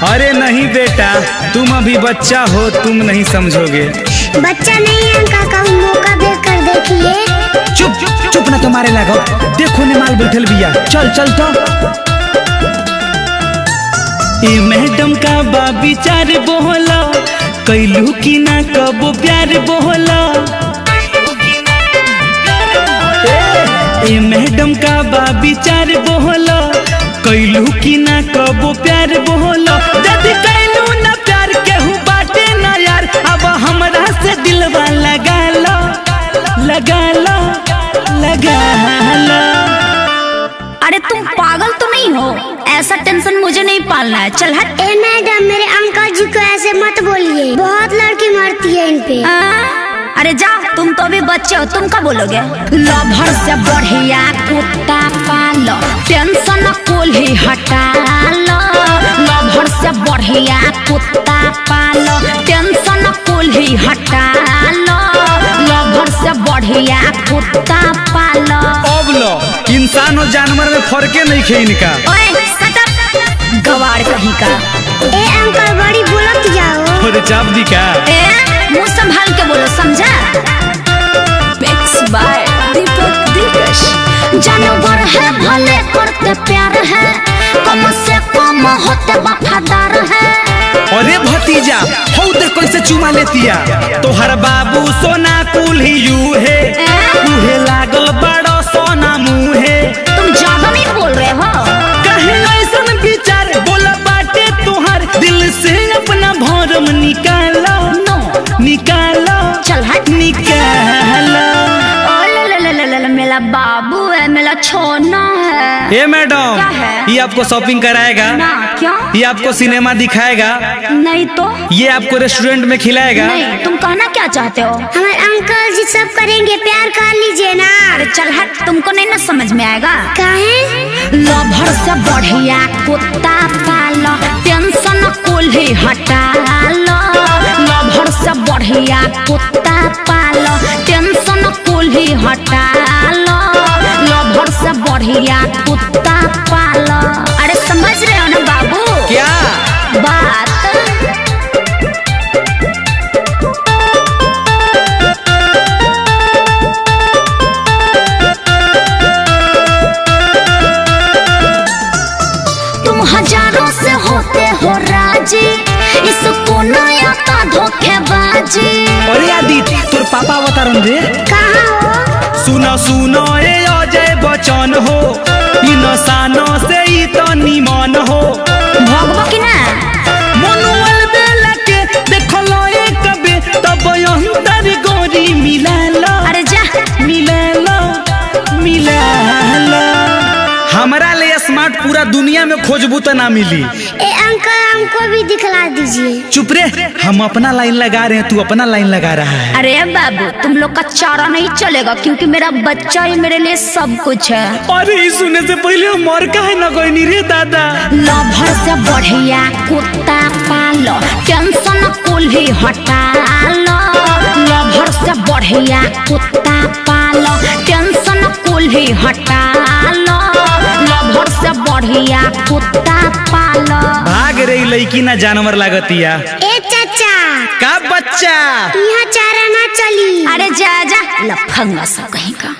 अरे नहीं बेटा, तुम अभी बच्चा हो, तुम नहीं समझोगे। बच्चा नहीं है काका, मौका देकर देखिए। चुप चुप ना तुम्हारे लगो, देखो ने माल बैठल बिया। चल चल तो ए मैडम का बा विचार बोला, कैलू की ना कबो प्यार बोला। ए मैडम का बा विचार बोला, कैलू की ना कबो प्यार बोला। यदि कैलू ना प्यार केहू बाटे ना यार, अब हमरा से दिलवा लगा लो लगा लो लगा लो। अरे तुम पागल तो नहीं हो? ऐसा टेंशन मुझे नहीं पालना है, चल हट। ए मैडम, मेरे अंकल जी को ऐसे मत बोलिए, बहुत लड़की मरती है इन पे। अरे जा, तुम तो अभी बच्चे हो, तुम क्या बोलोगे? लभर से बढ़िया कुत्ता पालो, टेंशन कोल ही हटा लो। लभर से बढ़िया कुत्ता पालो, टेंशन कोल ही हटा लो। लभर से बढ़िया कुत्ता पालो। अब लो, इंसान और जानवर में फर्क नहीं खे इनका। ओए शट अप, गवार कहीं का। ए अंकल, बड़ी बोलत जाओ। और चाप दी का? मुँह संभाल के बोलो, समझा? Mixed by दीपक दिलकश। जानवर है भले करते प्यार है, कम से कम होते वफादार है। अरे भतीजा, हो देख कैसे चुमा लेतिया। तोहर बाबू सोना कुल ही यू है, मुहे लागल बड़ो सोना मुहे। तुम ज्यादा नहीं बोल रहे हो। कहीं ऐसन विचार बोला बाटे तुहार, दिल से अपना भरम निकालो निकालो, चल हट, निकालो। मेरा बाबू है, मेरा छोना है। ए मैडम, ये आपको शॉपिंग कराएगा ना, क्यों? ये आपको सिनेमा दिखाएगा नहीं तो? ये आपको रेस्टोरेंट में खिलाएगा नहीं, तुम कहना क्या चाहते हो? हमारे अंकल जी सब करेंगे, प्यार कर लीजिए ना। अरे चल हट, तुमको नहीं ना समझ में आएगा। काहे? लभर से बढ़िया कुत्ता पालो, टेंशन कुल ही हटा लो। लभर से बढ़िया कुत्ता पालो, टेंशन कुल ही हटा लो। लभर से बढ़िया कुत्ता पालो। अरे समझ रहे हो ना बाबू? क्या बात? तुम हजारों से होते हो राजी, इसको नया का धोखेबाजी। अरे आदित्य, तोर पापा अवतारण रे। कहाँ हो? सुनो सुनो ए अजय बच्चन हो, इन सानो से ही तो निमन हो। भगवा की ना? मनुअल बेला के देखलो एक कबे, तब अंतर गोरी मिला लो। अरे जा, मिला लो मिला लो। हमारा ले स्मार्ट पूरा दुनिया में खोजबू तो ना मिली। ए अंकल, हमको भी दिखला दीजिए। चुप रे, हम अपना लाइन लगा रहे हैं, तू अपना लाइन लगा रहा है। अरे बाबू, तुम लोग का चारा नहीं चलेगा, क्योंकि मेरा बच्चा ही मेरे लिए सब कुछ है। अरे ये सुनने से पहले हम मर काहे ना कोई नहीं रे दादा। लभर से बढ़िया कुत्ता पालो, टेंशन कुल ही हटा लो। लभर से बढ़िया कुत्ता पालो, टेंशन कुल ही हटा लो। लभर से बढ़िया कुत्ता पालो। भाग रही लड़की ना जानवर लागतिया। ए चाचा, का बच्चा, यहाँ चारा ना चली। अरे जा जा, लफंगा सब कहीं का।